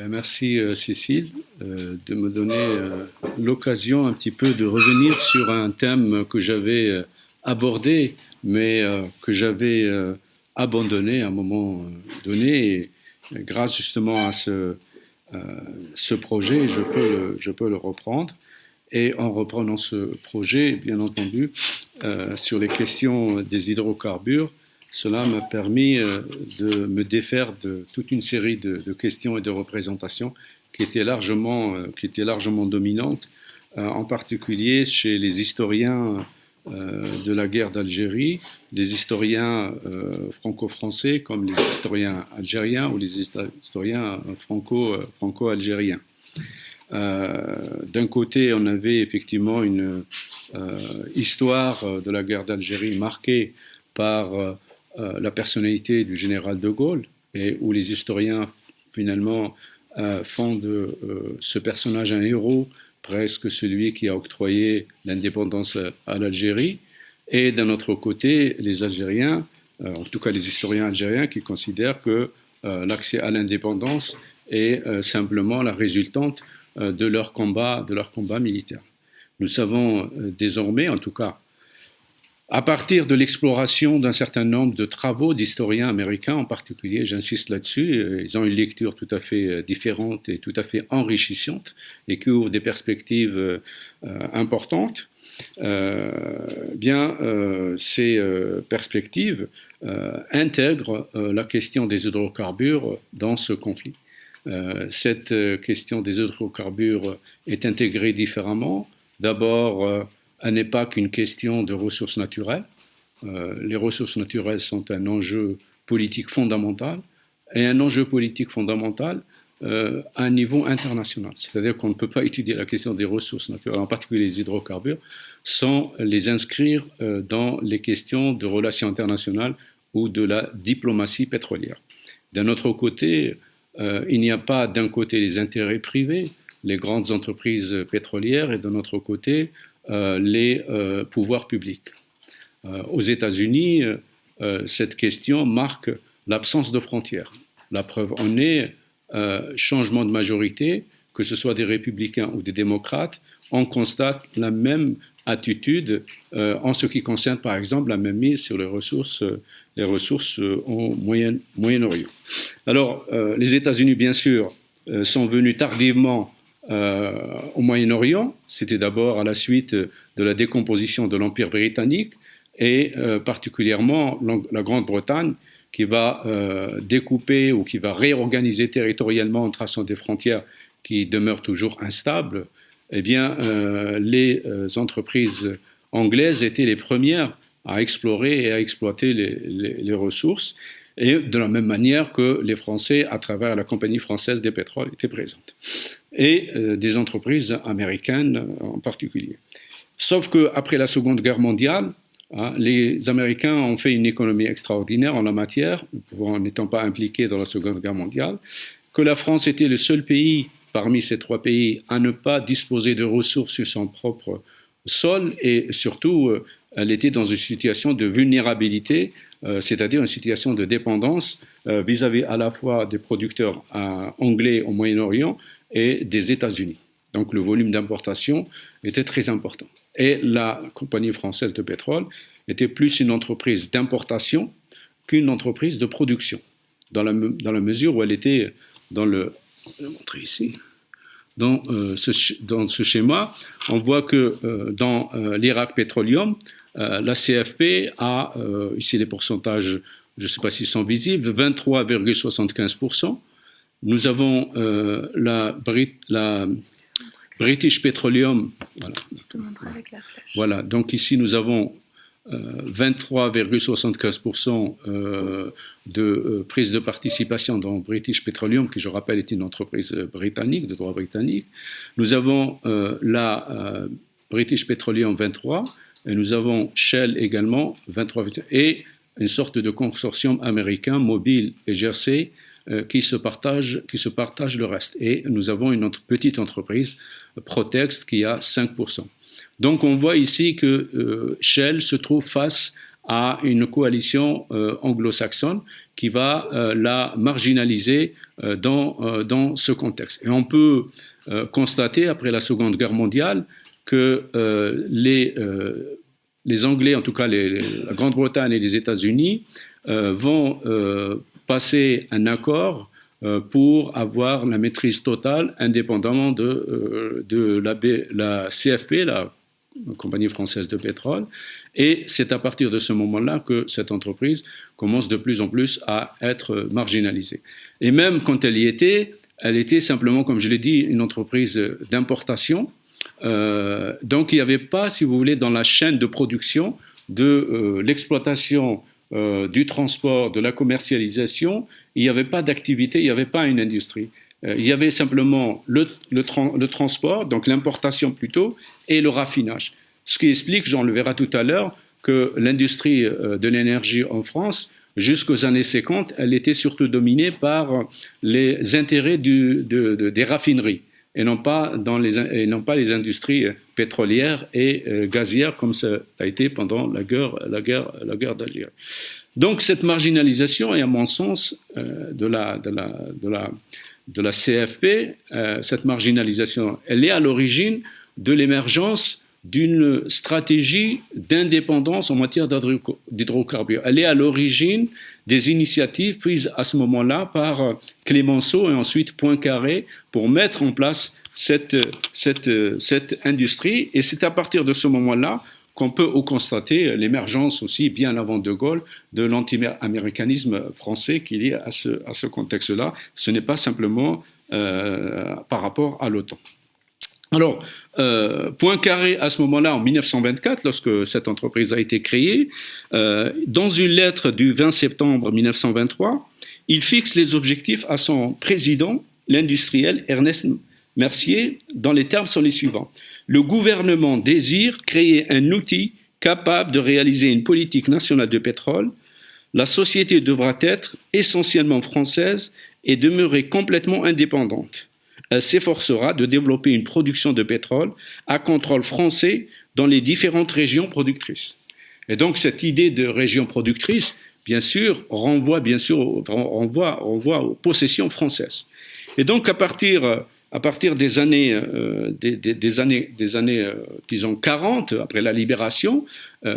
Merci Cécile de me donner l'occasion un petit peu de revenir sur un thème que j'avais abordé, mais que j'avais abandonné à un moment donné. Et grâce justement à ce projet, je peux le reprendre. Et en reprenant ce projet, bien entendu, sur les questions des hydrocarbures, cela m'a permis de me défaire de toute une série de questions et de représentations qui étaient largement dominantes, en particulier chez les historiens de la guerre d'Algérie, des historiens franco-français comme les historiens algériens ou les historiens franco-algériens. D'un côté, on avait effectivement une histoire de la guerre d'Algérie marquée par la personnalité du général de Gaulle, et où les historiens finalement font de ce personnage un héros, presque celui qui a octroyé l'indépendance à l'Algérie. Et d'un autre côté, les Algériens, en tout cas les historiens algériens, qui considèrent que l'accès à l'indépendance est simplement la résultante de leur combat militaire. Nous savons désormais, en tout cas, à partir de l'exploration d'un certain nombre de travaux d'historiens américains en particulier, j'insiste là-dessus, ils ont une lecture tout à fait différente et tout à fait enrichissante et qui ouvre des perspectives importantes. Ces perspectives intègrent la question des hydrocarbures dans ce conflit. Cette question des hydrocarbures est intégrée différemment. D'abord, elle n'est pas qu'une question de ressources naturelles. Les ressources naturelles sont un enjeu politique fondamental, et un enjeu politique fondamental à un niveau international. C'est-à-dire qu'on ne peut pas étudier la question des ressources naturelles, en particulier les hydrocarbures, sans les inscrire dans les questions de relations internationales ou de la diplomatie pétrolière. D'un autre côté, il n'y a pas d'un côté les intérêts privés, les grandes entreprises pétrolières, et d'un autre côté, les pouvoirs publics. Aux États-Unis, cette question marque l'absence de frontières. La preuve en est, changement de majorité, que ce soit des républicains ou des démocrates, on constate la même attitude en ce qui concerne par exemple la même mise sur les ressources au Moyen-Orient. Alors, les États-Unis, bien sûr, sont venus tardivement au Moyen-Orient. C'était d'abord à la suite de la décomposition de l'Empire britannique et particulièrement la Grande-Bretagne qui va découper ou qui va réorganiser territorialement en traçant des frontières qui demeurent toujours instables. Eh bien, les entreprises anglaises étaient les premières à explorer et à exploiter les ressources, et de la même manière que les Français, à travers la Compagnie française des pétroles, étaient présentes, et des entreprises américaines en particulier. Sauf qu'après la Seconde Guerre mondiale, les Américains ont fait une économie extraordinaire en la matière, n'étant pas impliqués dans la Seconde Guerre mondiale, que la France était le seul pays parmi ces trois pays à ne pas disposer de ressources sur son propre sol, et surtout, elle était dans une situation de vulnérabilité, c'est-à-dire une situation de dépendance vis-à-vis à la fois des producteurs anglais au Moyen-Orient et des États-Unis. Donc le volume d'importation était très important. Et la Compagnie française de pétrole était plus une entreprise d'importation qu'une entreprise de production, dans la mesure où elle était dans le... Je vais montrer ici. Dans ce schéma, on voit que dans l'Iraq Petroleum, la CFP a, ici les pourcentages, je ne sais pas s'ils sont visibles, 23,75%. Nous avons la British Petroleum. Voilà. Tu peux montrer avec la flèche. Voilà, donc ici nous avons 23,75% de prise de participation dans British Petroleum, qui je rappelle est une entreprise britannique, de droit britannique. Nous avons la British Petroleum 23%, et nous avons Shell également 23%, et une sorte de consortium américain, Mobil et Jersey, qui se partagent le reste. Et nous avons une petite entreprise, Protex, qui a 5%. Donc on voit ici que Shell se trouve face à une coalition anglo-saxonne qui va la marginaliser dans ce contexte. Et on peut constater, après la Seconde Guerre mondiale, que les Anglais, en tout cas la Grande-Bretagne et les États-Unis, vont passer un accord pour avoir la maîtrise totale, indépendamment de la CFP, la Compagnie française de pétrole. Et c'est à partir de ce moment-là que cette entreprise commence de plus en plus à être marginalisée. Et même quand elle était simplement, comme je l'ai dit, une entreprise d'importation. Donc il n'y avait pas, si vous voulez, dans la chaîne de production de l'exploitation, du transport, de la commercialisation, il n'y avait pas d'activité, il n'y avait pas une industrie. Il y avait simplement le transport, donc l'importation plutôt, et le raffinage. Ce qui explique, j'en le verrai tout à l'heure, que l'industrie de l'énergie en France, jusqu'aux années 50, elle était surtout dominée par les intérêts des raffineries et non pas les industries pétrolières et gazières comme ça a été pendant la guerre d'Algérie. Donc cette marginalisation est à mon sens de la CFP, cette marginalisation, elle est à l'origine de l'émergence d'une stratégie d'indépendance en matière d'hydrocarbures. Elle est à l'origine des initiatives prises à ce moment-là par Clémenceau et ensuite Poincaré pour mettre en place cette industrie. Et c'est à partir de ce moment-là qu'on peut constater l'émergence aussi, bien avant De Gaulle, de l'anti-américanisme français qui est lié à ce contexte-là. Ce n'est pas simplement par rapport à l'OTAN. Alors, Poincaré, à ce moment-là, en 1924, lorsque cette entreprise a été créée, dans une lettre du 20 septembre 1923, il fixe les objectifs à son président, l'industriel Ernest Mercier, dans les termes sont les suivants. Le gouvernement désire créer un outil capable de réaliser une politique nationale de pétrole. La société devra être essentiellement française et demeurer complètement indépendante. Elle s'efforcera de développer une production de pétrole à contrôle français dans les différentes régions productrices. Et donc cette idée de région productrice, bien sûr, renvoie aux possessions françaises. Et donc à partir des années, disons 40, après la libération, il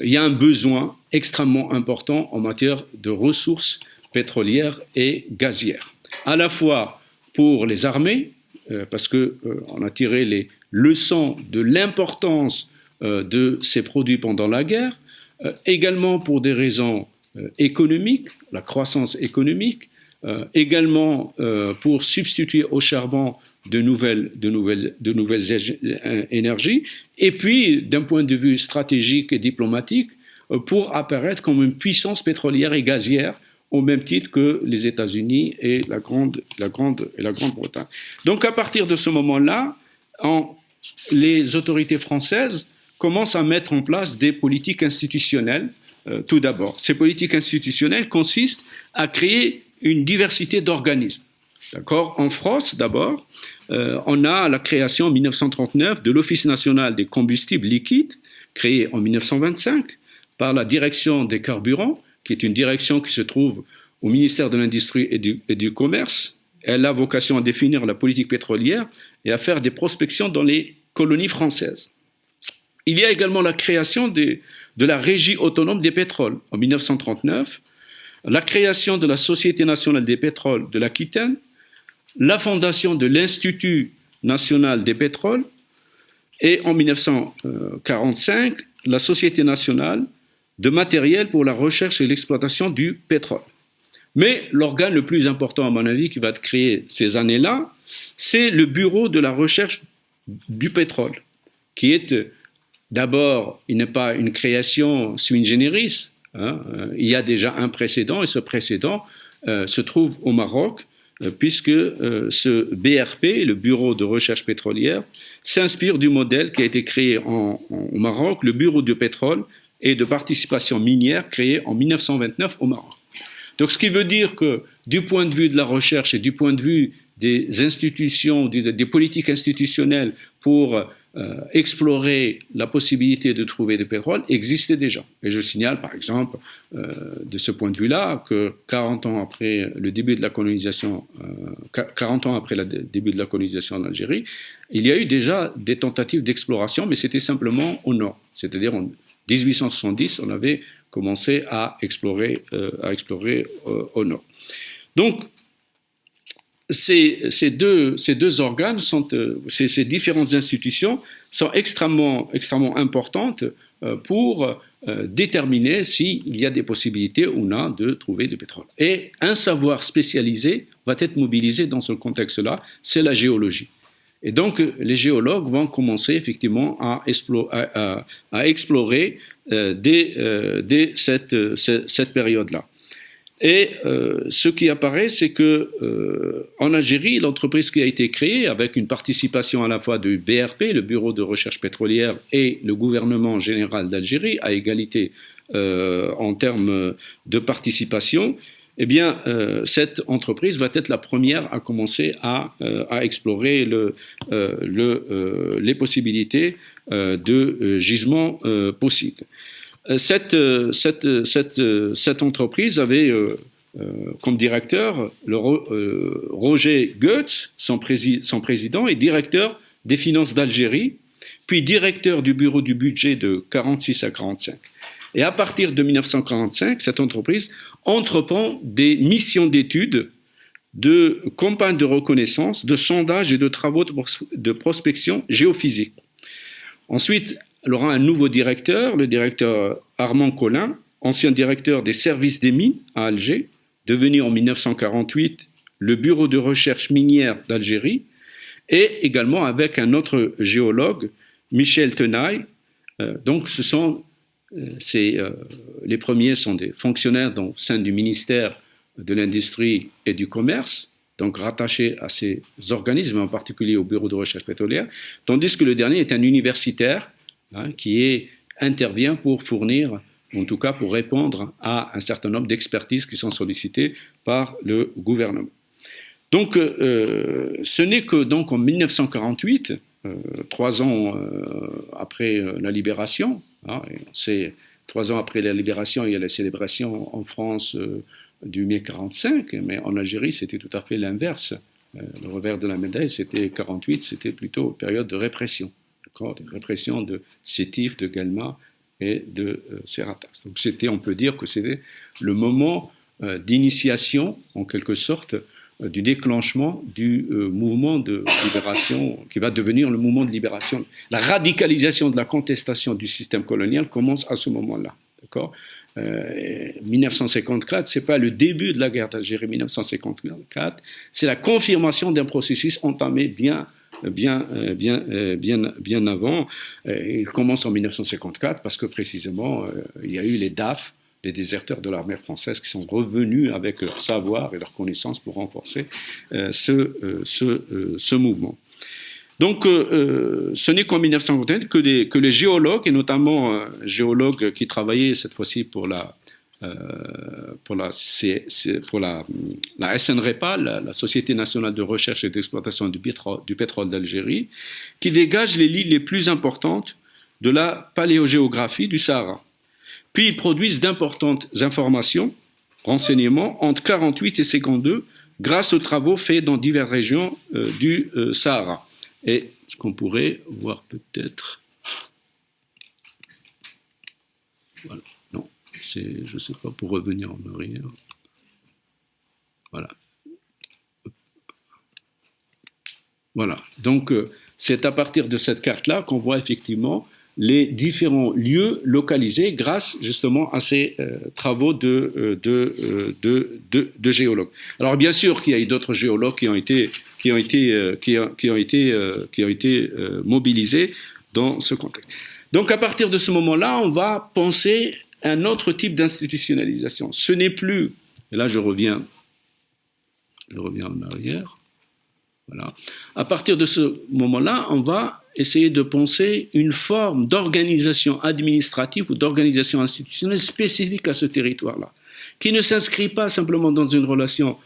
y a un besoin extrêmement important en matière de ressources pétrolières et gazières. À la fois pour les armées, parce qu'on a tiré les leçons de l'importance de ces produits pendant la guerre, également pour des raisons économiques, la croissance économique, également pour substituer au charbon de nouvelles énergies, et puis d'un point de vue stratégique et diplomatique, pour apparaître comme une puissance pétrolière et gazière, au même titre que les États-Unis et la Grande-Bretagne. Donc à partir de ce moment-là, les autorités françaises commencent à mettre en place des politiques institutionnelles, tout d'abord. Ces politiques institutionnelles consistent à créer une diversité d'organismes. D'accord ? En France, d'abord, on a la création en 1939 de l'Office national des combustibles liquides, créé en 1925 par la direction des carburants, qui est une direction qui se trouve au ministère de l'Industrie et du Commerce. Elle a vocation à définir la politique pétrolière et à faire des prospections dans les colonies françaises. Il y a également la création de la Régie autonome des pétroles en 1939, la création de la Société nationale des pétroles de l'Aquitaine, la fondation de l'Institut national des pétroles et en 1945, la Société nationale de matériel pour la recherche et l'exploitation du pétrole. Mais l'organe le plus important, à mon avis, qui va être créé ces années-là, c'est le Bureau de la recherche du pétrole, qui est d'abord, il n'est pas une création sui generis, il y a déjà un précédent, et ce précédent se trouve au Maroc, puisque ce BRP, le Bureau de recherche pétrolière, s'inspire du modèle qui a été créé au Maroc, le Bureau du pétrole et de participation minière créé en 1929 au Maroc. Donc ce qui veut dire que du point de vue de la recherche et du point de vue des institutions, des politiques institutionnelles pour explorer la possibilité de trouver du pétrole existait déjà. Et je signale par exemple, de ce point de vue-là, que 40 ans après le début de la colonisation, 40 ans après le début de la colonisation en Algérie, il y a eu déjà des tentatives d'exploration, mais c'était simplement au nord. C'est-à-dire en 1870, on avait commencé à explorer au nord. Donc, ces deux organes, ces différentes institutions sont extrêmement importantes pour déterminer s'il y a des possibilités ou non de trouver du pétrole. Et un savoir spécialisé va être mobilisé dans ce contexte-là, c'est la géologie. Et donc, les géologues vont commencer effectivement à explorer dès cette période-là. Et ce qui apparaît, c'est que en Algérie, l'entreprise qui a été créée, avec une participation à la fois du BRP, le Bureau de recherche pétrolière, et le gouvernement général d'Algérie, à égalité en termes de participation, eh bien, cette entreprise va être la première à commencer à explorer les possibilités de gisements possibles. Cette entreprise avait comme directeur Roger Goetz, son président, et directeur des finances d'Algérie, puis directeur du bureau du budget de 46 à 45. Et à partir de 1945, cette entreprise entreprend des missions d'études, de campagnes de reconnaissance, de sondage et de travaux de prospection géophysique. Ensuite, elle aura un nouveau directeur, le directeur Armand Collin, ancien directeur des services des mines à Alger, devenu en 1948 le bureau de recherche minière d'Algérie, et également avec un autre géologue, Michel Tenaille. Donc, les premiers sont des fonctionnaires au sein du ministère de l'Industrie et du Commerce, donc rattachés à ces organismes, en particulier au Bureau de recherche pétrolière, tandis que le dernier est un universitaire qui intervient pour fournir, en tout cas pour répondre à un certain nombre d'expertises qui sont sollicitées par le gouvernement. Donc, ce n'est que donc en 1948, 3 ans après la libération, c'est 3 ans après la libération, il y a la célébration en France du mai 45, mais en Algérie, c'était tout à fait l'inverse. Le revers de la médaille, c'était 48, c'était plutôt une période de répression. De répression de Sétif, de Guelma et de Serratas. Donc on peut dire que c'était le moment d'initiation, en quelque sorte, du déclenchement du mouvement de libération, qui va devenir le mouvement de libération. La radicalisation de la contestation du système colonial commence à ce moment-là. D'accord ? 1954, ce n'est pas le début de la guerre d'Algérie, 1954, c'est la confirmation d'un processus entamé bien avant. Il commence en 1954 parce que précisément, il y a eu les DAF, les déserteurs de l'armée française, qui sont revenus avec leur savoir et leur connaissance pour renforcer ce mouvement. Donc, ce n'est qu'en 1951 que les géologues, et notamment un géologue qui travaillait cette fois-ci pour la SNREPA, la Société nationale de recherche et d'exploitation du pétrole d'Algérie, qui dégage les lignes les plus importantes de la paléogéographie du Sahara. Puis ils produisent d'importantes informations, renseignements entre 48 et 52 grâce aux travaux faits dans diverses régions du Sahara. Et ce qu'on pourrait voir peut-être... Voilà, non, je ne sais pas, pour revenir en arrière. Voilà. Voilà, donc c'est à partir de cette carte-là qu'on voit effectivement les différents lieux localisés grâce justement à ces travaux de géologues. Alors bien sûr qu'il y a eu d'autres géologues qui ont été mobilisés dans ce contexte. Donc à partir de ce moment-là, on va penser à un autre type d'institutionnalisation. Ce n'est plus, et là je reviens en arrière, voilà. À partir de ce moment-là, on va essayer de penser une forme d'organisation administrative ou d'organisation institutionnelle spécifique à ce territoire-là, qui ne s'inscrit pas simplement dans une relation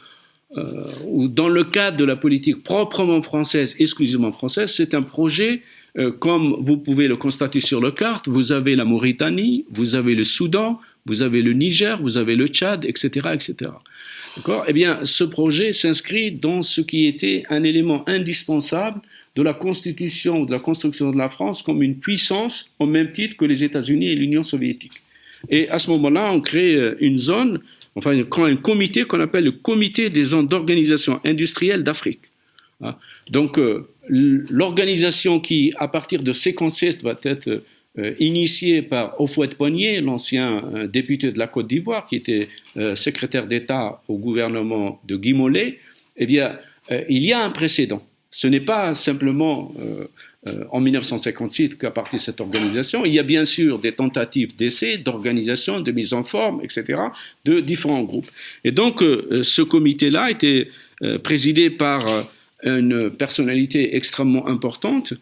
ou dans le cadre de la politique proprement française, exclusivement française, c'est un projet, comme vous pouvez le constater sur la carte, vous avez la Mauritanie, vous avez le Soudan, vous avez le Niger, vous avez le Tchad, etc., etc. D'accord ? Eh bien, ce projet s'inscrit dans ce qui était un élément indispensable de la constitution, de la construction de la France comme une puissance au même titre que les États-Unis et l'Union soviétique. Et à ce moment-là, on crée une zone, enfin, on crée un comité qu'on appelle le Comité des zones d'organisation industrielle d'Afrique. Donc, l'organisation qui, à partir de ces concepts, va être initiée par Houphouët-Boigny, l'ancien député de la Côte d'Ivoire, qui était secrétaire d'État au gouvernement de Guy Mollet, eh bien, il y a un précédent. Ce n'est pas simplement en 1956 qu'a parti cette organisation. Il y a bien sûr des tentatives d'essai, d'organisation, de mise en forme, etc., de différents groupes. Et donc, ce comité-là était présidé par une personnalité extrêmement importante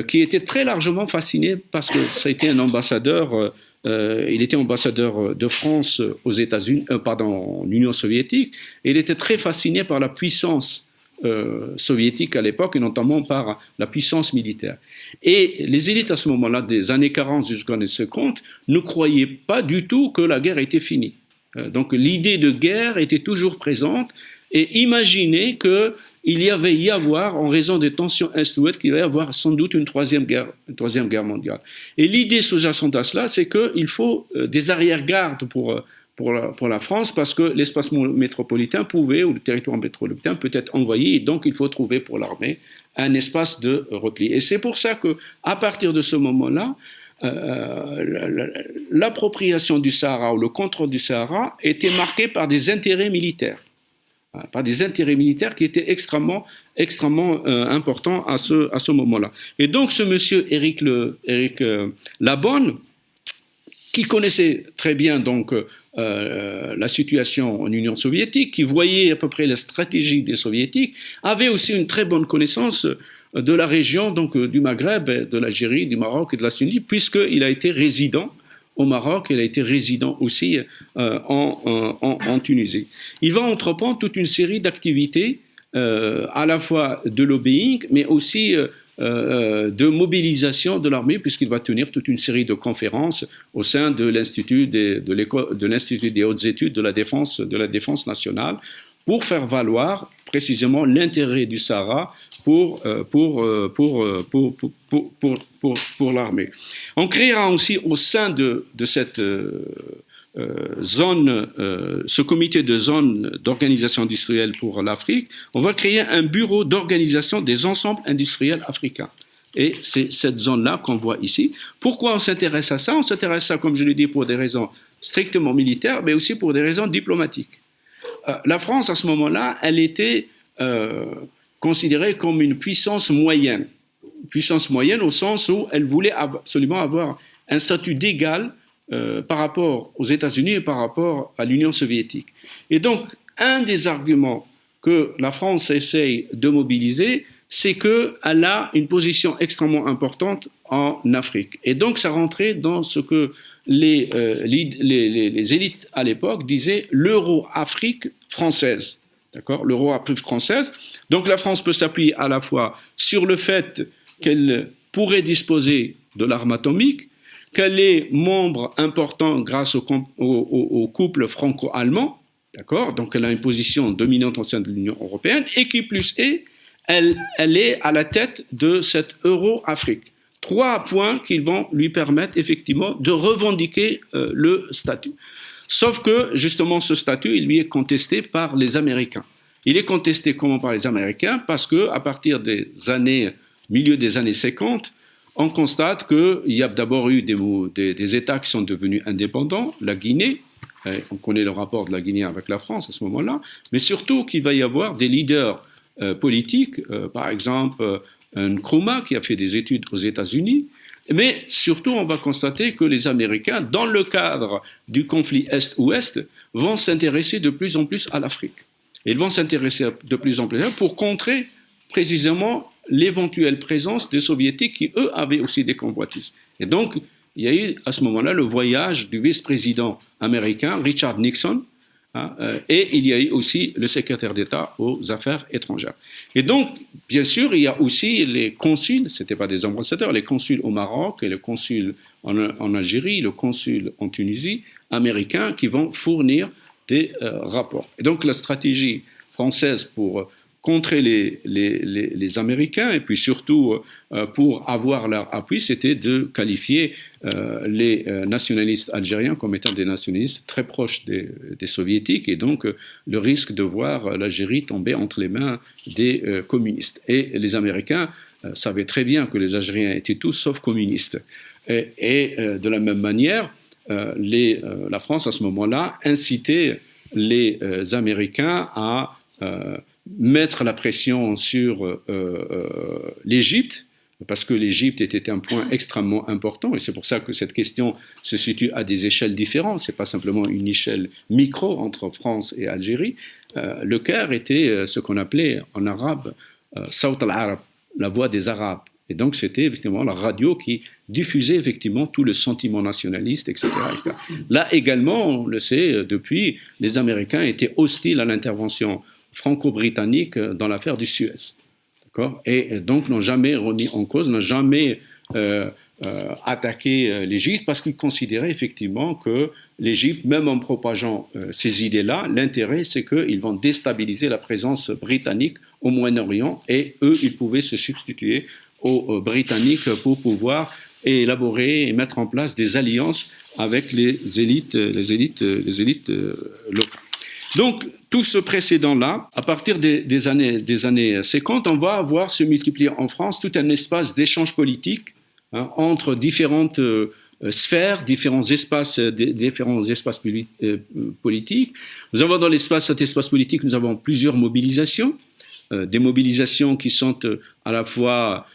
qui était très largement fasciné parce que ça a été un ambassadeur. Il était ambassadeur de France aux États-Unis, en Union soviétique, et il était très fasciné par la puissance soviétique à l'époque, et notamment par la puissance militaire. Et les élites à ce moment-là, des années 40 jusqu'aux années 50, ne croyaient pas du tout que la guerre était finie. Donc l'idée de guerre était toujours présente, et imaginaient qu'il y avoir, en raison des tensions Est-Ouest, qu'il va y avoir sans doute une troisième guerre mondiale. Et l'idée sous-jacente à cela, c'est qu'il faut des arrière-gardes pour la France, parce que l'espace métropolitain pouvait, ou le territoire métropolitain peut être envahi, et donc il faut trouver pour l'armée un espace de repli. Et c'est pour ça qu'à partir de ce moment-là, l'appropriation du Sahara ou le contrôle du Sahara était marqué par des intérêts militaires. Qui étaient extrêmement importants à ce moment-là. Et donc ce monsieur Éric Labonne, qui connaissait très bien donc la situation en Union soviétique, qui voyait à peu près la stratégie des soviétiques, avait aussi une très bonne connaissance de la région donc du Maghreb, de l'Algérie, du Maroc et de la Tunisie, puisqu'il a été résident au Maroc, il a été résident aussi en Tunisie. Il va entreprendre toute une série d'activités, à la fois de lobbying, mais aussi de mobilisation de l'armée, puisqu'il va tenir toute une série de conférences au sein de l'Institut des hautes études de la défense nationale, pour faire valoir précisément l'intérêt du Sahara pour l'armée. On créera aussi au sein de cette zone, ce comité de zone d'organisation industrielle pour l'Afrique, on va créer un bureau d'organisation des ensembles industriels africains. Et c'est cette zone-là qu'on voit ici. Pourquoi on s'intéresse à ça ? On s'intéresse à ça, comme je l'ai dit, pour des raisons strictement militaires, mais aussi pour des raisons diplomatiques. La France, à ce moment-là, elle était considérée comme une puissance moyenne. Puissance moyenne au sens où elle voulait absolument avoir un statut d'égal par rapport aux États-Unis et par rapport à l'Union soviétique. Et donc, un des arguments que la France essaye de mobiliser, c'est qu'elle a une position extrêmement importante en Afrique. Et donc, ça rentrait dans ce que les élites à l'époque disaient l'Euro-Afrique française. D'accord ? L'Euro-Afrique française. Donc, la France peut s'appuyer à la fois sur le fait qu'elle pourrait disposer de l'arme atomique, qu'elle est membre important grâce au couple franco-allemand, d'accord ? Donc, elle a une position dominante au sein de l'Union européenne, et qui plus est, elle est à la tête de cette Euro-Afrique. 3 points qui vont lui permettre effectivement de revendiquer le statut. Sauf que, justement, ce statut, il lui est contesté par les Américains. Il est contesté comment par les Américains ? Parce qu'à partir milieu des années 50, on constate qu'il y a d'abord eu des États qui sont devenus indépendants, la Guinée, on connaît le rapport de la Guinée avec la France à ce moment-là, mais surtout qu'il va y avoir des leaders politiques, par exemple Nkrumah qui a fait des études aux États-Unis, mais surtout on va constater que les Américains, dans le cadre du conflit Est-Ouest, vont s'intéresser de plus en plus à l'Afrique. Ils vont s'intéresser de plus en plus pour contrer précisément l'éventuelle présence des Soviétiques qui, eux, avaient aussi des convoitises. Et donc, il y a eu à ce moment-là le voyage du vice-président américain Richard Nixon hein, et il y a eu aussi le secrétaire d'État aux Affaires étrangères. Et donc, bien sûr, il y a aussi les consuls, ce n'étaient pas des ambassadeurs, les consuls au Maroc et le consul en Algérie, le consul en Tunisie, américains, qui vont fournir des rapports. Et donc, la stratégie française pour contrer les Américains et puis surtout pour avoir leur appui, c'était de qualifier les nationalistes algériens comme étant des nationalistes très proches des soviétiques et donc le risque de voir l'Algérie tomber entre les mains des communistes. Et les Américains savaient très bien que les Algériens étaient tous sauf communistes. Et de la même manière, la France à ce moment-là incitait les Américains à mettre la pression sur l'Égypte, parce que l'Égypte était un point extrêmement important, et c'est pour ça que cette question se situe à des échelles différentes, ce n'est pas simplement une échelle micro entre France et Algérie. Le Caire était ce qu'on appelait en arabe Sawt al-Arab, la voix des Arabes. Et donc c'était effectivement la radio qui diffusait effectivement tout le sentiment nationaliste, etc., etc. Là également, on le sait depuis, les Américains étaient hostiles à l'intervention franco-britannique dans l'affaire du Suez. D'accord ? Et donc n'ont jamais remis en cause, n'ont jamais attaqué l'Égypte parce qu'ils considéraient effectivement que l'Égypte, même en propageant ces idées-là, l'intérêt c'est qu'ils vont déstabiliser la présence britannique au Moyen-Orient et eux, ils pouvaient se substituer aux Britanniques pour pouvoir élaborer et mettre en place des alliances avec les élites locales. Donc, tout ce précédent-là, à partir des années 50, on va avoir se multiplier en France tout un espace d'échange politique entre différentes sphères, différents espaces politiques. Nous avons dans cet espace politique, nous avons plusieurs mobilisations, des mobilisations qui sont à la fois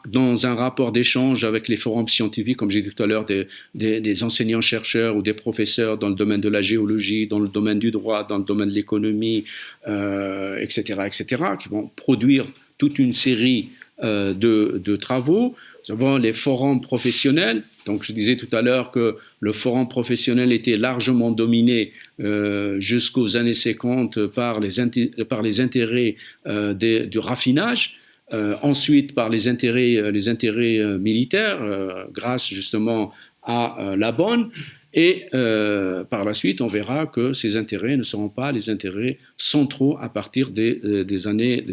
dans un rapport d'échange avec les forums scientifiques, comme j'ai dit tout à l'heure, des enseignants-chercheurs ou des professeurs dans le domaine de la géologie, dans le domaine du droit, dans le domaine de l'économie, etc., qui vont produire toute une série de travaux. Nous avons les forums professionnels. Donc, je disais tout à l'heure que le forum professionnel était largement dominé jusqu'aux années 50 par les intérêts du raffinage. Ensuite, par les intérêts militaires, grâce justement à la Bonne. Et par la suite, on verra que ces intérêts ne seront pas les intérêts centraux à partir des années.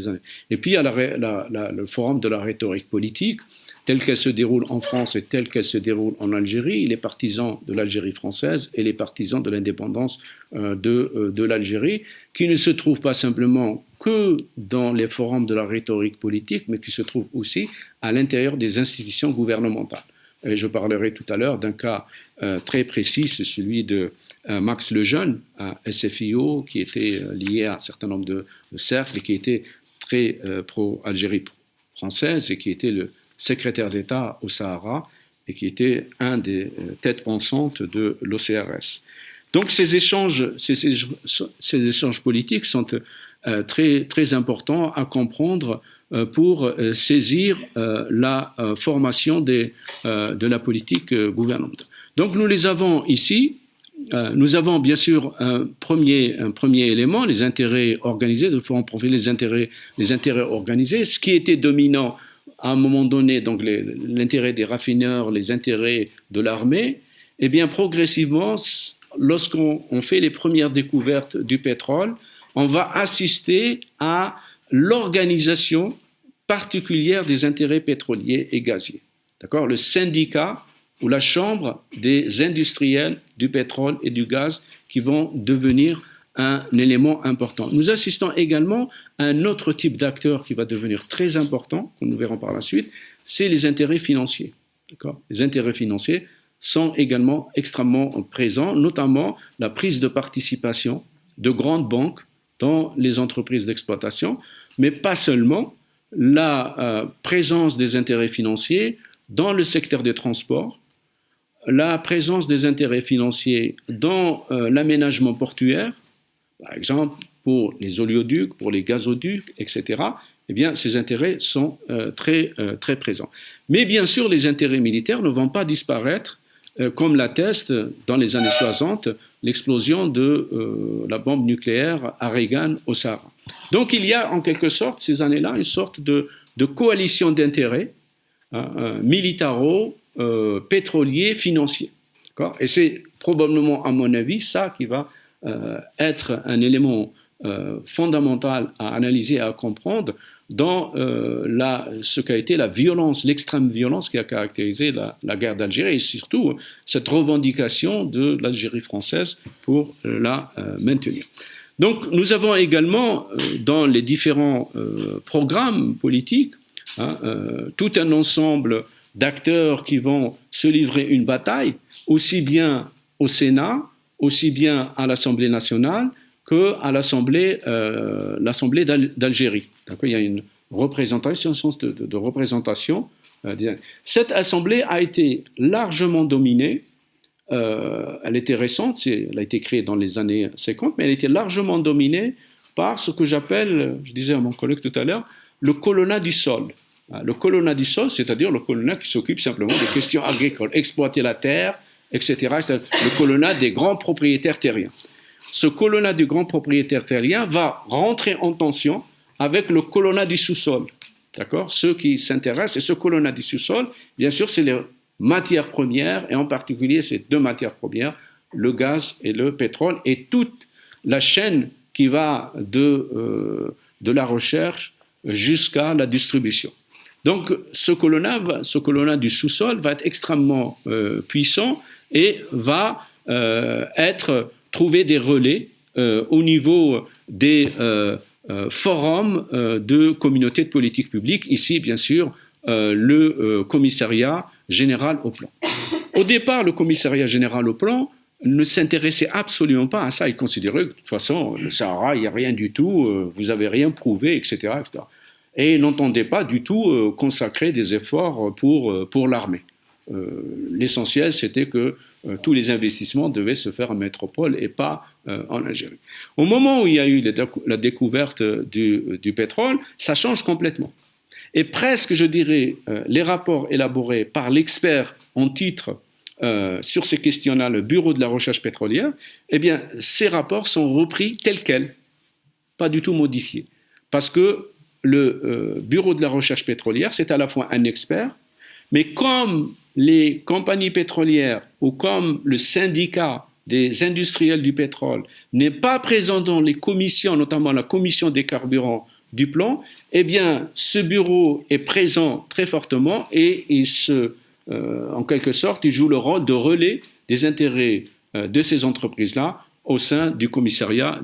Et puis, il y a le forum de la rhétorique politique, telle qu'elle se déroule en France et telle qu'elle se déroule en Algérie, les partisans de l'Algérie française et les partisans de l'indépendance de l'Algérie, qui ne se trouvent pas simplement que dans les forums de la rhétorique politique, mais qui se trouvent aussi à l'intérieur des institutions gouvernementales. Et je parlerai tout à l'heure d'un cas très précis, c'est celui de Max Lejeune, à SFIO, qui était lié à un certain nombre de cercles et qui était très pro-Algérie française et qui était le secrétaire d'État au Sahara et qui était un des têtes pensantes de l'OCRS. Donc ces échanges politiques sont très, très importants à comprendre pour saisir la formation de la politique gouvernementale. Donc nous les avons ici. Nous avons bien sûr un premier élément, les intérêts organisés, de forum profil, les intérêts organisés. Ce qui était dominant à un moment donné, donc l'intérêt des raffineurs, les intérêts de l'armée, eh bien progressivement, lorsqu'on fait les premières découvertes du pétrole, on va assister à l'organisation particulière des intérêts pétroliers et gaziers. D'accord ? Le syndicat ou la chambre des industriels du pétrole et du gaz qui vont devenir un élément important. Nous assistons également à un autre type d'acteur qui va devenir très important, que nous verrons par la suite, c'est les intérêts financiers. D'accord ? Les intérêts financiers sont également extrêmement présents, notamment la prise de participation de grandes banques dans les entreprises d'exploitation, mais pas seulement, la présence des intérêts financiers dans le secteur des transports, la présence des intérêts financiers dans l'aménagement portuaire, par exemple pour les oléoducs, pour les gazoducs, etc., eh bien, ces intérêts sont très présents. Mais bien sûr, les intérêts militaires ne vont pas disparaître comme l'atteste dans les années 60 l'explosion de la bombe nucléaire à Reagan au Sahara. Donc il y a en quelque sorte ces années-là une sorte de coalition d'intérêts militaro, pétroliers, financiers. Et c'est probablement, à mon avis, ça qui va être un élément fondamental à analyser et à comprendre dans ce qu'a été la violence, l'extrême violence qui a caractérisé la guerre d'Algérie et surtout cette revendication de l'Algérie française pour la maintenir. Donc nous avons également dans les différents programmes politiques tout un ensemble d'acteurs qui vont se livrer une bataille, aussi bien au Sénat, aussi bien à l'Assemblée nationale qu'à l'Assemblée d'Algérie. Il y a une représentation, de représentation. Cette Assemblée a été largement dominée. Elle était récente, elle a été créée dans les années 50, mais elle était largement dominée par ce que j'appelle, je disais à mon collègue tout à l'heure, le colonna du sol. Le colonna du sol, c'est-à-dire le colonna qui s'occupe simplement des questions agricoles, exploiter la terre, etc. C'est le colonna des grands propriétaires terriens. Ce colonna du grand propriétaire terrien va rentrer en tension avec le colonna du sous-sol. D'accord ? Ceux qui s'intéressent, et ce colonna du sous-sol, bien sûr, c'est les matières premières, et en particulier ces deux matières premières, le gaz et le pétrole, et toute la chaîne qui va de la recherche jusqu'à la distribution. Donc, ce colonna du sous-sol va être extrêmement puissant et va trouver des relais au niveau des forums de communautés de politique publique. Ici, bien sûr, le commissariat général au plan. Au départ, le commissariat général au plan ne s'intéressait absolument pas à ça. Il considérait que, de toute façon, le Sahara, il n'y a rien du tout, vous n'avez rien prouvé, etc., etc. Et n'entendait pas du tout consacrer des efforts pour l'armée. L'essentiel, c'était que tous les investissements devaient se faire en métropole et pas en Algérie. Au moment où il y a eu la découverte du pétrole, ça change complètement. Et presque, je dirais, les rapports élaborés par l'expert en titre sur ces questions-là, le Bureau de la recherche pétrolière, eh bien, ces rapports sont repris tels quels, pas du tout modifiés. Parce que le Bureau de la recherche pétrolière, c'est à la fois un expert, mais comme les compagnies pétrolières ou comme le syndicat des industriels du pétrole n'est pas présent dans les commissions, notamment la commission des carburants du plan, eh bien, ce bureau est présent très fortement et en quelque sorte, il joue le rôle de relais des intérêts de ces entreprises-là au sein du commissariat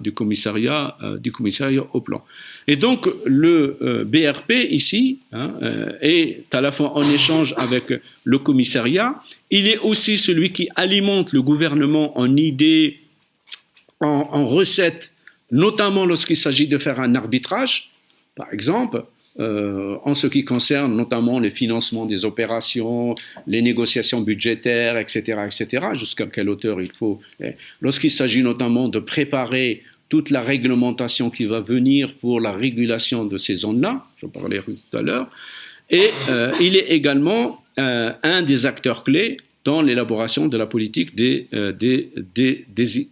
au plan. Et donc, le BRP, ici, est à la fois en échange avec le commissariat. Il est aussi celui qui alimente le gouvernement en idées, en recettes, notamment lorsqu'il s'agit de faire un arbitrage, par exemple, en ce qui concerne notamment le financement des opérations, les négociations budgétaires, etc., etc., jusqu'à quelle hauteur il faut. Lorsqu'il s'agit notamment de préparer toute la réglementation qui va venir pour la régulation de ces zones-là, j'en parlais tout à l'heure, et il est également un des acteurs clés dans l'élaboration de la politique des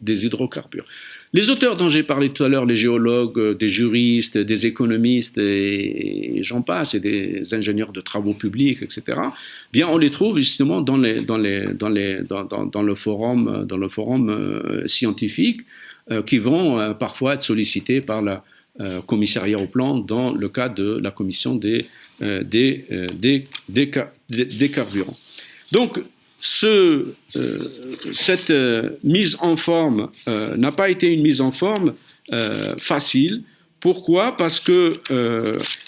hydrocarbures. Les auteurs dont j'ai parlé tout à l'heure, les géologues, des juristes, des économistes et j'en passe, et des ingénieurs de travaux publics, etc., bien on les trouve justement dans le forum scientifique qui vont parfois être sollicités par la commissariat au plan dans le cadre de la commission des carburants. Donc, cette mise en forme n'a pas été une mise en forme facile. Pourquoi ? Parce que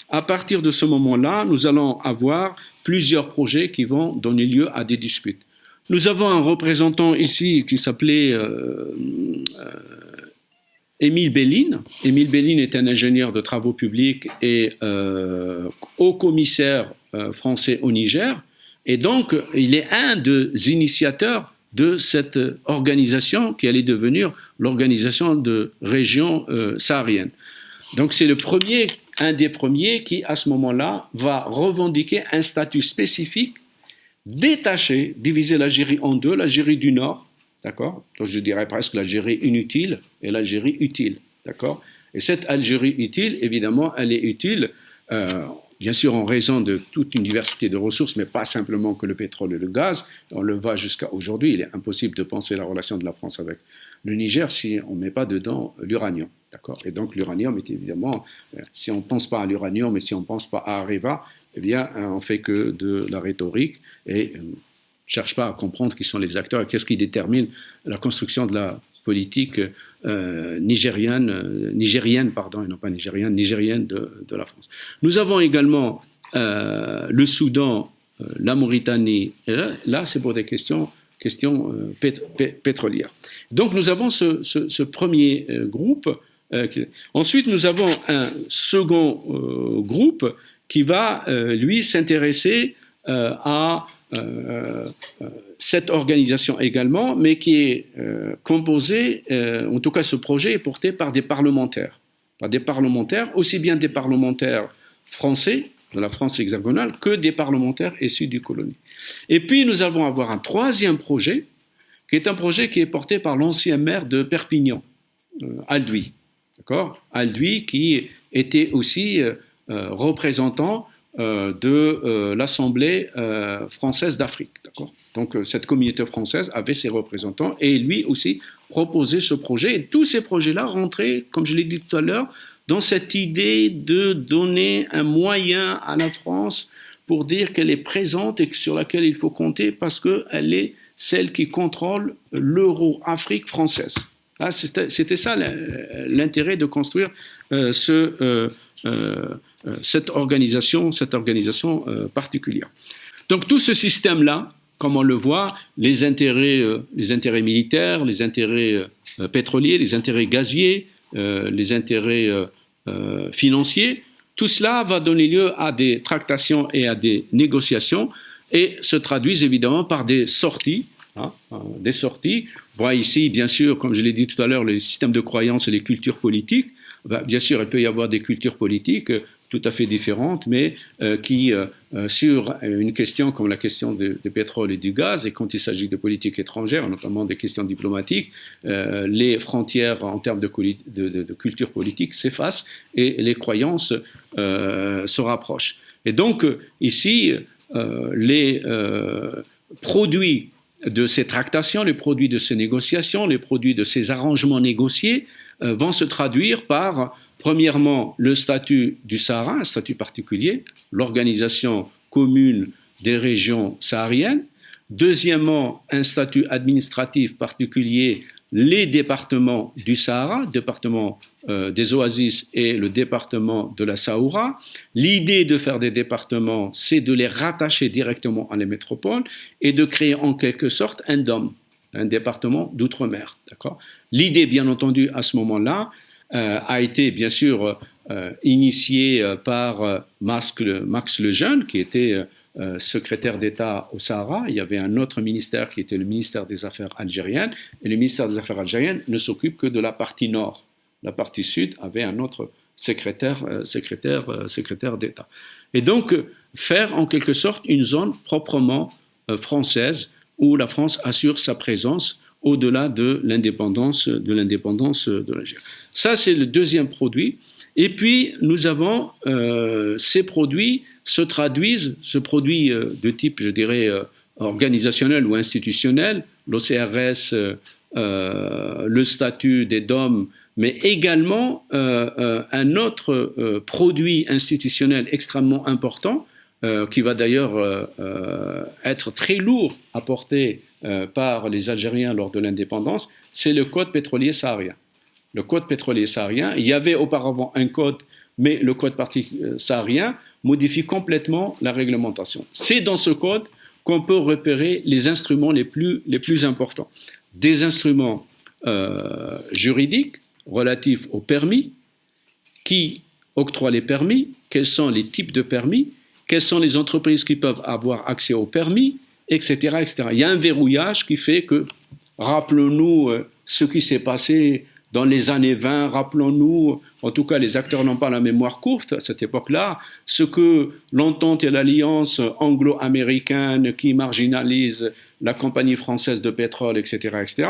à partir de ce moment-là, nous allons avoir plusieurs projets qui vont donner lieu à des disputes. Nous avons un représentant ici qui s'appelait Émile Béline. Émile Béline est un ingénieur de travaux publics et haut commissaire français au Niger. Et donc, il est un des initiateurs de cette organisation qui allait devenir l'organisation de région saharienne. Donc, c'est un des premiers qui, à ce moment-là, va revendiquer un statut spécifique détacher, diviser l'Algérie en deux, l'Algérie du Nord, d'accord? Donc je dirais presque l'Algérie inutile et l'Algérie utile, d'accord? Et cette Algérie utile, évidemment, elle est utile, bien sûr en raison de toute une diversité de ressources, mais pas simplement que le pétrole et le gaz. On le voit jusqu'à aujourd'hui, il est impossible de penser la relation de la France avec le Niger si on ne met pas dedans l'uranium. D'accord. Et donc l'uranium est évidemment, si on ne pense pas à l'uranium et si on ne pense pas à Areva, eh bien on fait que de la rhétorique et ne cherche pas à comprendre qui sont les acteurs et qu'est-ce qui détermine la construction de la politique nigérienne, et non pas nigérienne de la France. Nous avons également le Soudan, la Mauritanie, et là c'est pour des questions pétrolières. Donc nous avons ce premier groupe. Ensuite, nous avons un second groupe qui va, lui, s'intéresser à cette organisation également, mais qui est composée, en tout cas ce projet est porté par des parlementaires, aussi bien des parlementaires français, de la France hexagonale, que des parlementaires issus du colonie. Et puis nous allons avoir un troisième projet, qui est un projet qui est porté par l'ancien maire de Perpignan, Alduy. D'accord ? Alduy qui était aussi représentant de l'Assemblée française d'Afrique. D'accord ? Donc cette communauté française avait ses représentants et lui aussi proposait ce projet. Et tous ces projets-là rentraient, comme je l'ai dit tout à l'heure, dans cette idée de donner un moyen à la France pour dire qu'elle est présente et sur laquelle il faut compter parce qu'elle est celle qui contrôle l'Euro-Afrique française. Ah, c'était ça l'intérêt de construire cette organisation particulière. Donc tout ce système-là, comme on le voit, les intérêts militaires, les intérêts pétroliers, les intérêts gaziers, les intérêts financiers, tout cela va donner lieu à des tractations et à des négociations et se traduisent évidemment par des sorties. Des sorties. On voit ici, bien sûr, comme je l'ai dit tout à l'heure, les systèmes de croyances et les cultures politiques. Bien sûr, il peut y avoir des cultures politiques tout à fait différentes, mais qui, sur une question comme la question du pétrole et du gaz, et quand il s'agit de politique étrangère, notamment des questions diplomatiques, les frontières en termes de culture politique s'effacent et les croyances se rapprochent. Et donc, ici, les produits de ces tractations, les produits de ces négociations, les produits de ces arrangements négociés vont se traduire par, premièrement, le statut du Sahara, un statut particulier, l'organisation commune des régions sahariennes. Deuxièmement, un statut administratif particulier, les départements du Sahara, département des oasis et le département de la Saoura. L'idée de faire des départements, c'est de les rattacher directement à la métropole et de créer en quelque sorte un DOM, un département d'outre-mer. D'accord ? L'idée, bien entendu, à ce moment-là, a été bien sûr initiée par Max Lejeune, qui était secrétaire d'État au Sahara. Il y avait un autre ministère qui était le ministère des Affaires algériennes, et le ministère des Affaires algériennes ne s'occupe que de la partie nord. La partie sud avait un autre secrétaire d'État. Et donc, faire en quelque sorte une zone proprement française où la France assure sa présence au-delà de l'indépendance de l'Algérie. Ça, c'est le deuxième produit. Et puis, nous avons ces produits se traduisent, ce produit de type, je dirais, organisationnel ou institutionnel, l'OCRS, le statut des DOM, mais également un autre produit institutionnel extrêmement important, qui va d'ailleurs être très lourd à porter par les Algériens lors de l'indépendance, c'est le Code pétrolier saharien. Le Code pétrolier saharien, il y avait auparavant un code, mais le Code saharien modifie complètement la réglementation. C'est dans ce code qu'on peut repérer les instruments les plus importants. Des instruments juridiques relatifs aux permis, qui octroient les permis, quels sont les types de permis, quelles sont les entreprises qui peuvent avoir accès aux permis, etc., etc. Il y a un verrouillage qui fait que, rappelons-nous ce qui s'est passé dans les années 20, rappelons-nous, en tout cas les acteurs n'ont pas la mémoire courte à cette époque-là, ce que l'entente et l'alliance anglo-américaine qui marginalise la compagnie française de pétrole, etc., etc.,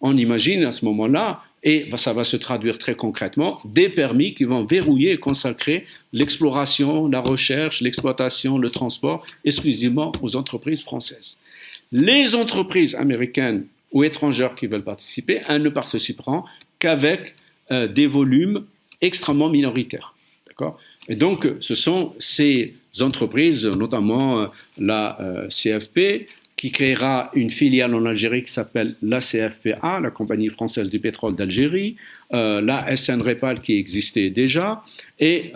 on imagine à ce moment-là, et ça va se traduire très concrètement, des permis qui vont verrouiller et consacrer l'exploration, la recherche, l'exploitation, le transport exclusivement aux entreprises françaises. Les entreprises américaines ou étrangères qui veulent participer, elles ne participeront qu'avec des volumes extrêmement minoritaires. D'accord ? Et donc, ce sont ces entreprises, notamment la CFP, qui créera une filiale en Algérie qui s'appelle la CFPA, la Compagnie française du pétrole d'Algérie, la SN Repal qui existait déjà, et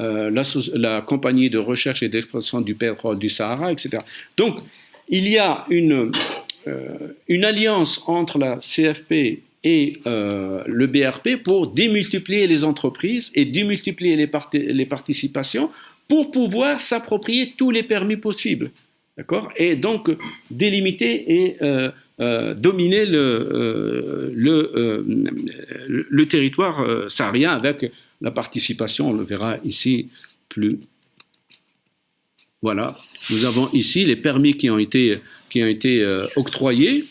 la Compagnie de recherche et d'exploitation du pétrole du Sahara, etc. Donc, il y a une alliance entre la CFP et le BRP pour démultiplier les entreprises et démultiplier les participations pour pouvoir s'approprier tous les permis possibles. D'accord ? Et donc délimiter et dominer le territoire saharien avec la participation, on le verra ici plus. Voilà, nous avons ici les permis qui ont été octroyés.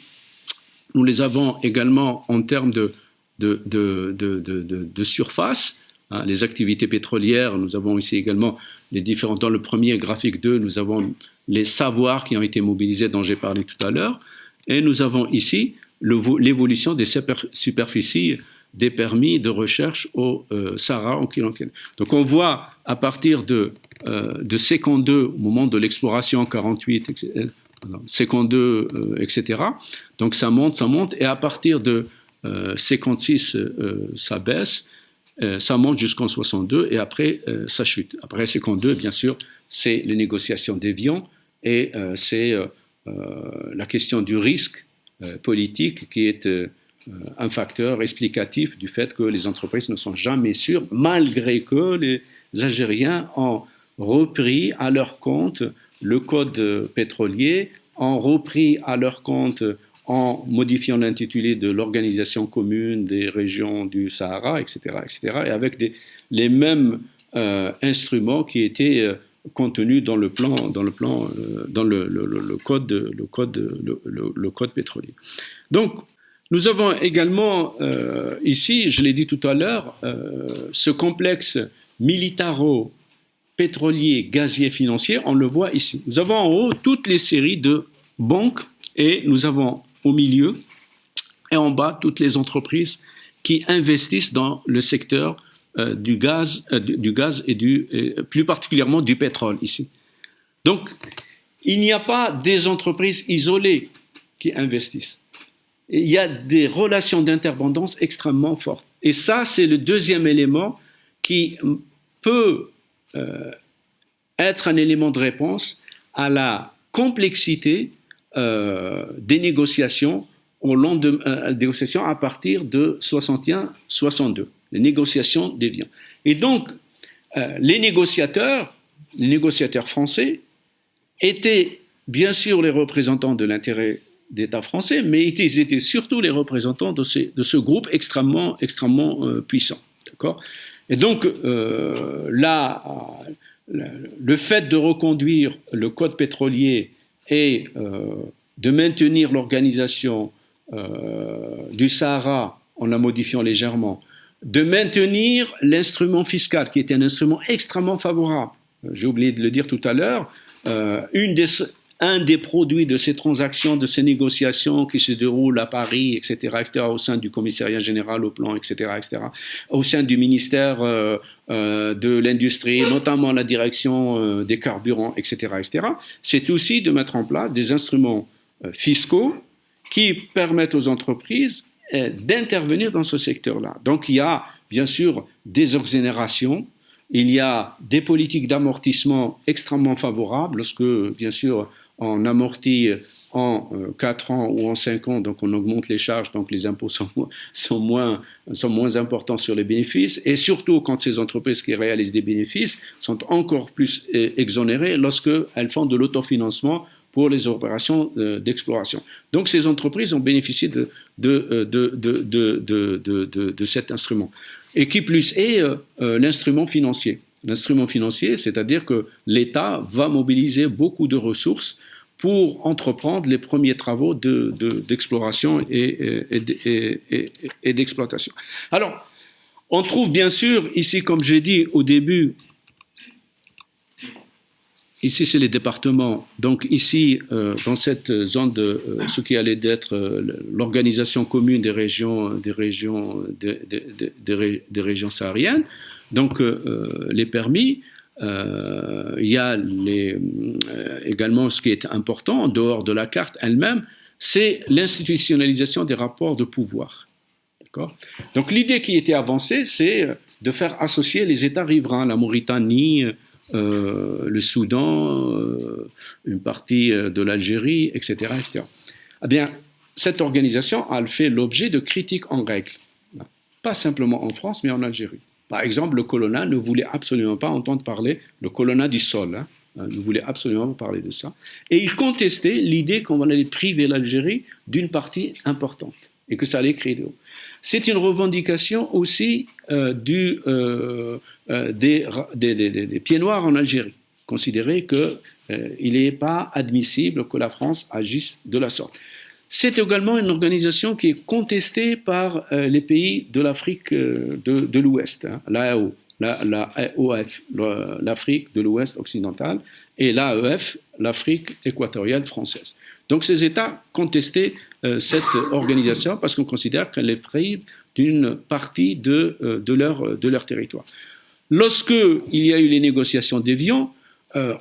Nous les avons également en termes de surface. Hein, les activités pétrolières, nous avons ici également les différents. Dans le premier graphique 2, nous avons les savoirs qui ont été mobilisés dont j'ai parlé tout à l'heure. Et nous avons ici l'évolution des superficies des permis de recherche au Sahara en Kilomètre. Donc on voit à partir de C52, au moment de l'exploration 48, C52, etc. Donc ça monte, et à partir de C56, ça baisse, ça monte jusqu'en 62, et après, ça chute. Après C52, bien sûr, c'est les négociations d'Évian, et c'est la question du risque politique qui est un facteur explicatif du fait que les entreprises ne sont jamais sûres, malgré que les Algériens ont repris à leur compte le code pétrolier, ont repris à leur compte en modifiant l'intitulé de l'organisation commune des régions du Sahara, etc., etc., et avec les mêmes instruments qui étaient contenus dans le code pétrolier. Donc, nous avons également ici, je l'ai dit tout à l'heure, ce complexe militaro-pétrolier, gazier, financier, on le voit ici. Nous avons en haut toutes les séries de banques et nous avons au milieu et en bas toutes les entreprises qui investissent dans le secteur du gaz et plus particulièrement du pétrole ici. Donc, il n'y a pas des entreprises isolées qui investissent. Il y a des relations d'interdépendance extrêmement fortes. Et ça, c'est le deuxième élément qui peut être un élément de réponse à la complexité des négociations à partir de 61-62, les négociations d'Évian. Et donc, les négociateurs français étaient bien sûr les représentants de l'intérêt d'État français, mais ils étaient surtout les représentants de ce groupe extrêmement puissant. D'accord ? Et donc, le fait de reconduire le code pétrolier et de maintenir l'organisation du Sahara en la modifiant légèrement, de maintenir l'instrument fiscal qui était un instrument extrêmement favorable. J'ai oublié de le dire tout à l'heure, un des produits de ces transactions, de ces négociations qui se déroulent à Paris, etc., au sein du commissariat général au plan, etc., au sein du ministère de l'Industrie, notamment la direction des carburants, etc., c'est aussi de mettre en place des instruments fiscaux qui permettent aux entreprises d'intervenir dans ce secteur-là. Donc il y a bien sûr des exonérations, il y a des politiques d'amortissement extrêmement favorables lorsque, bien sûr, on amortit en 4 ans ou en 5 ans, donc on augmente les charges, donc les impôts sont moins importants sur les bénéfices, et surtout quand ces entreprises qui réalisent des bénéfices sont encore plus exonérées lorsqu'elles font de l'autofinancement pour les opérations d'exploration. Donc ces entreprises ont bénéficié de cet instrument. Et qui plus est l'instrument financier. L'instrument financier, c'est-à-dire que l'État va mobiliser beaucoup de ressources pour entreprendre les premiers travaux d'exploration et d'exploitation. Alors, on trouve bien sûr ici, comme j'ai dit au début, ici c'est les départements, donc ici dans cette zone de ce qui allait être l'organisation commune des régions sahariennes, donc les permis. Il y a également ce qui est important en dehors de la carte elle-même, c'est l'institutionnalisation des rapports de pouvoir. Donc l'idée qui était avancée, c'est de faire associer les États riverains, la Mauritanie, le Soudan, une partie de l'Algérie, etc., etc. Eh bien, cette organisation a fait l'objet de critiques en règle, pas simplement en France, mais en Algérie. Par exemple, le colonna ne voulait absolument pas entendre parler, le colonna du sol, ne voulait absolument pas parler de ça. Et il contestait l'idée qu'on allait priver l'Algérie d'une partie importante et que ça allait créer de l'eau. C'est une revendication aussi des pieds noirs en Algérie, considérer qu'il n'est pas admissible que la France agisse de la sorte. C'est également une organisation qui est contestée par les pays de l'Afrique de l'Ouest, l'AEO, l'AEOF, l'Afrique de l'Ouest occidentale, et l'AEF, l'Afrique équatoriale française. Donc ces États contestaient cette organisation parce qu'on considère qu'elle les prive d'une partie de leur territoire. Lorsque il y a eu les négociations d'Évian,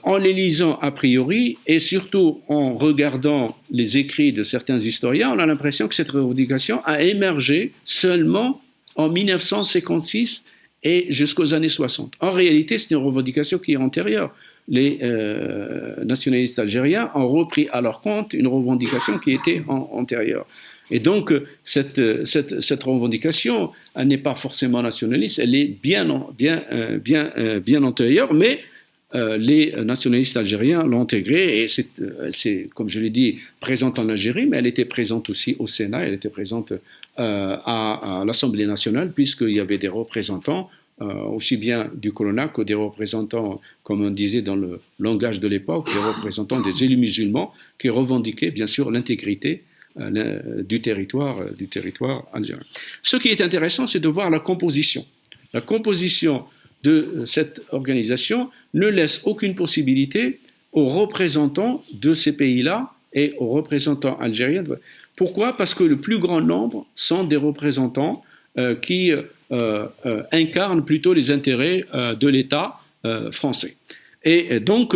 en les lisant a priori et surtout en regardant les écrits de certains historiens, on a l'impression que cette revendication a émergé seulement en 1956 et jusqu'aux années 60. En réalité, c'est une revendication qui est antérieure. Les nationalistes algériens ont repris à leur compte une revendication qui était antérieure. Et donc, cette revendication, elle n'est pas forcément nationaliste, elle est bien antérieure, mais les nationalistes algériens l'ont intégrée et c'est, comme je l'ai dit, présente en Algérie, mais elle était présente aussi au Sénat, elle était présente à l'Assemblée nationale, puisqu'il y avait des représentants aussi bien du colonna que des représentants, comme on disait dans le langage de l'époque, des représentants des élus musulmans qui revendiquaient bien sûr l'intégrité du territoire algérien. Ce qui est intéressant, c'est de voir la composition. La composition de cette organisation ne laisse aucune possibilité aux représentants de ces pays-là et aux représentants algériens. Pourquoi ? Parce que le plus grand nombre sont des représentants qui incarnent plutôt les intérêts de l'État français. Et donc,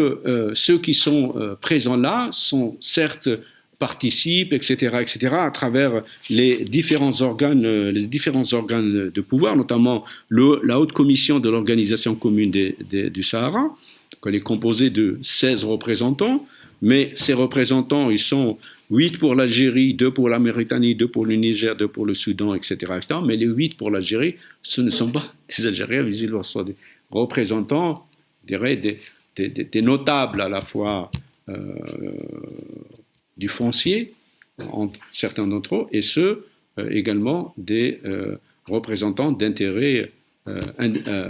ceux qui sont présents là sont certes participent, etc., à travers les différents organes de pouvoir, notamment la Haute Commission de l'Organisation commune du Sahara. Donc, elle est composée de 16 représentants, mais ces représentants, ils sont 8 pour l'Algérie, 2 pour la Mauritanie, 2 pour le Niger, 2 pour le Soudan, etc., mais les 8 pour l'Algérie, ce ne sont pas des Algériens, mais ils sont des représentants, je dirais, des notables à la fois du foncier, certains d'entre eux, et ceux également des représentants d'intérêts,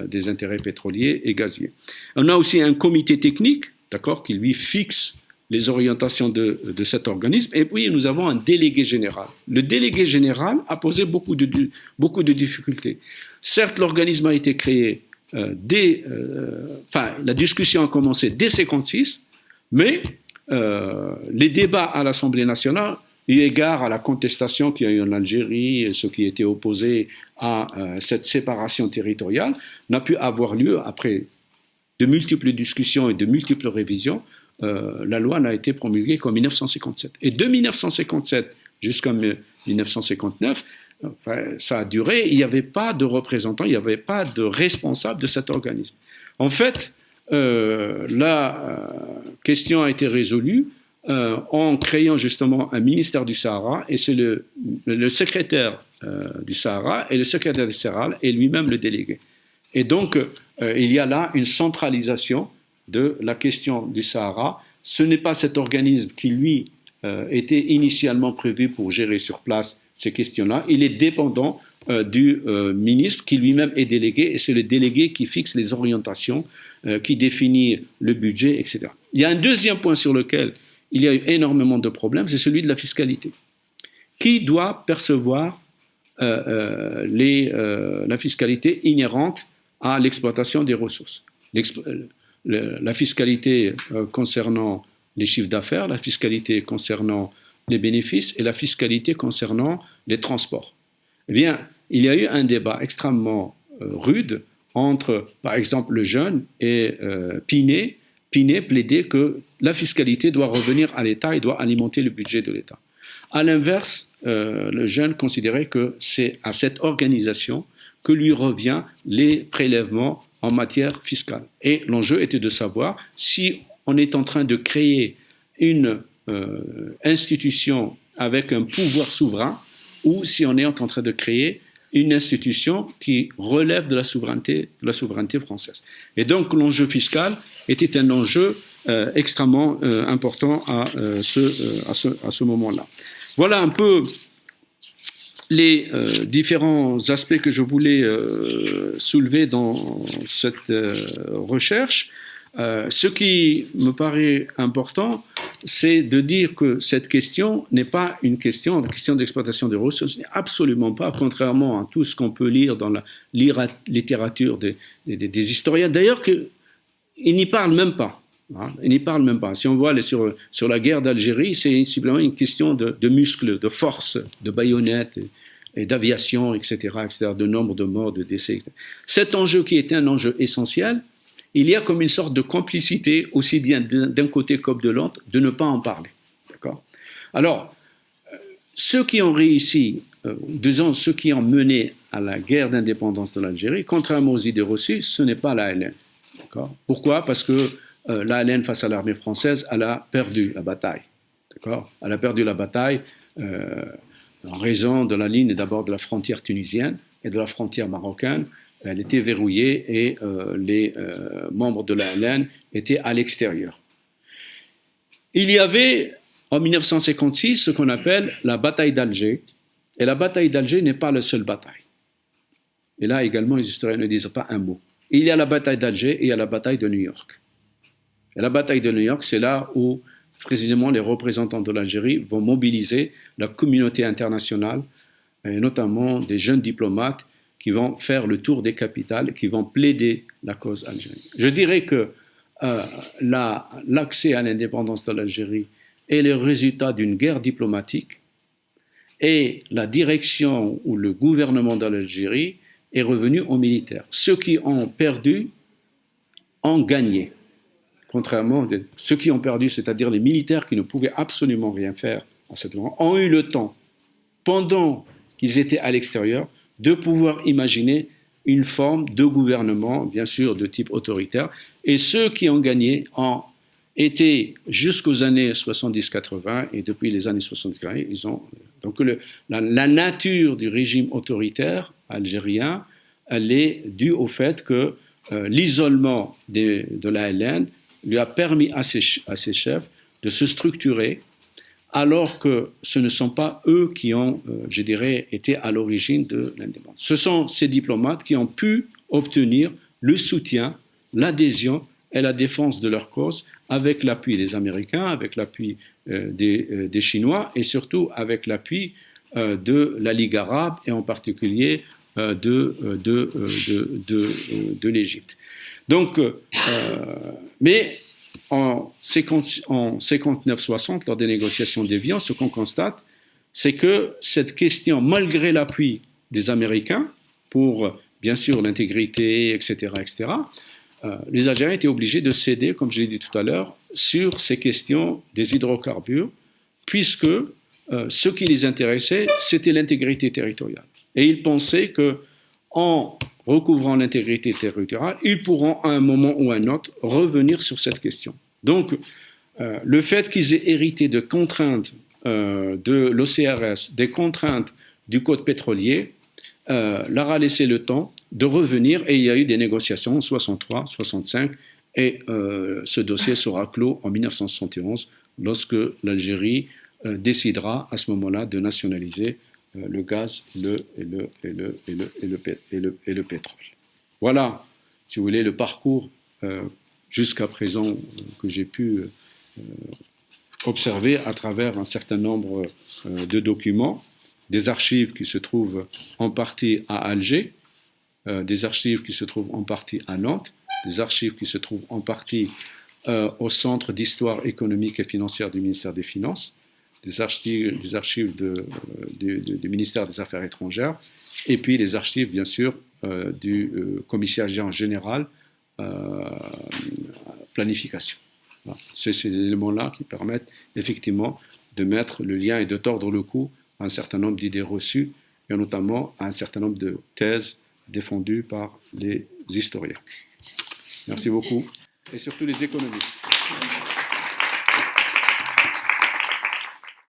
des intérêts pétroliers et gaziers. On a aussi un comité technique, d'accord, qui lui fixe les orientations de cet organisme, et puis nous avons un délégué général. Le délégué général a posé beaucoup de difficultés. Certes, l'organisme a été créé la discussion a commencé dès 1956, mais les débats à l'Assemblée nationale, eu égard à la contestation qu'il y a eu en Algérie, ceux qui étaient opposés à cette séparation territoriale, n'a pu avoir lieu après de multiples discussions et de multiples révisions. La loi n'a été promulguée qu'en 1957. Et de 1957 jusqu'en 1959, ça a duré, il n'y avait pas de représentants, il n'y avait pas de responsable de cet organisme. En fait, la question a été résolue en créant justement un ministère du Sahara, et c'est le secrétaire du Sahara, et le secrétaire du Sahara est lui-même le délégué. Et donc, il y a là une centralisation de la question du Sahara ce n'est pas cet organisme qui, lui, était initialement prévu pour gérer sur place ces questions-là. Il est dépendant du ministre qui lui-même est délégué, et c'est le délégué qui fixe les orientations, qui définit le budget, etc. Il y a un deuxième point sur lequel il y a eu énormément de problèmes, c'est celui de la fiscalité. Qui doit percevoir la fiscalité inhérente à l'exploitation des ressources? La fiscalité concernant les chiffres d'affaires, la fiscalité concernant les bénéfices et la fiscalité concernant les transports. Eh bien, il y a eu un débat extrêmement rude entre, par exemple, Lejeune et Pinet. Pinet plaidait que la fiscalité doit revenir à l'État et doit alimenter le budget de l'État. À l'inverse, Lejeune considérait que c'est à cette organisation que lui revient les prélèvements en matière fiscale. Et l'enjeu était de savoir si on est en train de créer une institution avec un pouvoir souverain ou si on est en train de créer une institution qui relève de la souveraineté française. Et donc l'enjeu fiscal était un enjeu extrêmement important à ce moment-là. Voilà un peu les différents aspects que je voulais soulever dans cette recherche. Ce qui me paraît important, c'est de dire que cette question n'est pas une question d'exploitation des ressources, absolument pas, contrairement à tout ce qu'on peut lire dans la littérature des historiens. D'ailleurs, ils n'y parlent même pas. Hein, ils n'y parlent même pas. Si on voit sur la guerre d'Algérie, c'est simplement une question de muscles, de force, de baïonnettes et d'aviation, etc., de nombre de morts, de décès, etc. Cet enjeu qui était un enjeu essentiel, il y a comme une sorte de complicité, aussi bien d'un côté comme de l'autre, de ne pas en parler. D'accord ? Alors, ceux qui ont réussi, disons ceux qui ont mené à la guerre d'indépendance de l'Algérie, contrairement aux idées reçues, ce n'est pas l'ALN. D'accord ? Pourquoi ? Parce que l'ALN, face à l'armée française, elle a perdu la bataille. D'accord ? Elle a perdu la bataille en raison de la ligne d'abord de la frontière tunisienne et de la frontière marocaine. Elle était verrouillée et les membres de l'ALN étaient à l'extérieur. Il y avait en 1956 ce qu'on appelle la bataille d'Alger. Et la bataille d'Alger n'est pas la seule bataille. Et là également, les historiens ne disent pas un mot. Il y a la bataille d'Alger et il y a la bataille de New York. Et la bataille de New York, c'est là où précisément les représentants de l'Algérie vont mobiliser la communauté internationale, et notamment des jeunes diplomates qui vont faire le tour des capitales, qui vont plaider la cause algérienne. Je dirais que l'accès à l'indépendance de l'Algérie est le résultat d'une guerre diplomatique et la direction ou le gouvernement de l'Algérie est revenu aux militaires. Ceux qui ont perdu ont gagné. Contrairement à ceux qui ont perdu, c'est-à-dire les militaires qui ne pouvaient absolument rien faire à ce moment, ont eu le temps, pendant qu'ils étaient à l'extérieur, de pouvoir imaginer une forme de gouvernement, bien sûr, de type autoritaire. Et ceux qui ont gagné ont été jusqu'aux années 70-80, et depuis les années 70-80, ils ont... Donc la nature du régime autoritaire algérien, elle est due au fait que l'isolement de l'ALN lui a permis à ses chefs de se structurer, alors que ce ne sont pas eux qui ont, je dirais, été à l'origine de l'indépendance. Ce sont ces diplomates qui ont pu obtenir le soutien, l'adhésion et la défense de leur cause avec l'appui des Américains, avec l'appui des Chinois et surtout avec l'appui de la Ligue arabe et en particulier de l'Égypte. Donc, mais en 59-60, lors des négociations d'Évian, ce qu'on constate, c'est que cette question, malgré l'appui des Américains pour, bien sûr, l'intégrité, etc., les Algériens étaient obligés de céder, comme je l'ai dit tout à l'heure, sur ces questions des hydrocarbures, puisque ce qui les intéressait, c'était l'intégrité territoriale. Et ils pensaient qu'en recouvrant l'intégrité territoriale, ils pourront à un moment ou à un autre revenir sur cette question. Donc, le fait qu'ils aient hérité de contraintes de l'OCRS, des contraintes du code pétrolier, leur a laissé le temps de revenir, et il y a eu des négociations en 63, 65 Et ce dossier sera clos en 1971 lorsque l'Algérie décidera à ce moment-là de nationaliser le gaz et le pétrole. Voilà, si vous voulez, le parcours jusqu'à présent que j'ai pu observer à travers un certain nombre de documents, des archives qui se trouvent en partie à Alger, des archives qui se trouvent en partie à Nantes, des archives qui se trouvent en partie au Centre d'histoire économique et financière du ministère des Finances, des archives du ministère des Affaires étrangères, et puis les archives, bien sûr, du commissariat général planification. Voilà. C'est ces éléments-là qui permettent effectivement de mettre le lien et de tordre le cou à un certain nombre d'idées reçues, et notamment à un certain nombre de thèses défendues par les historiens. Merci beaucoup, et surtout les économistes.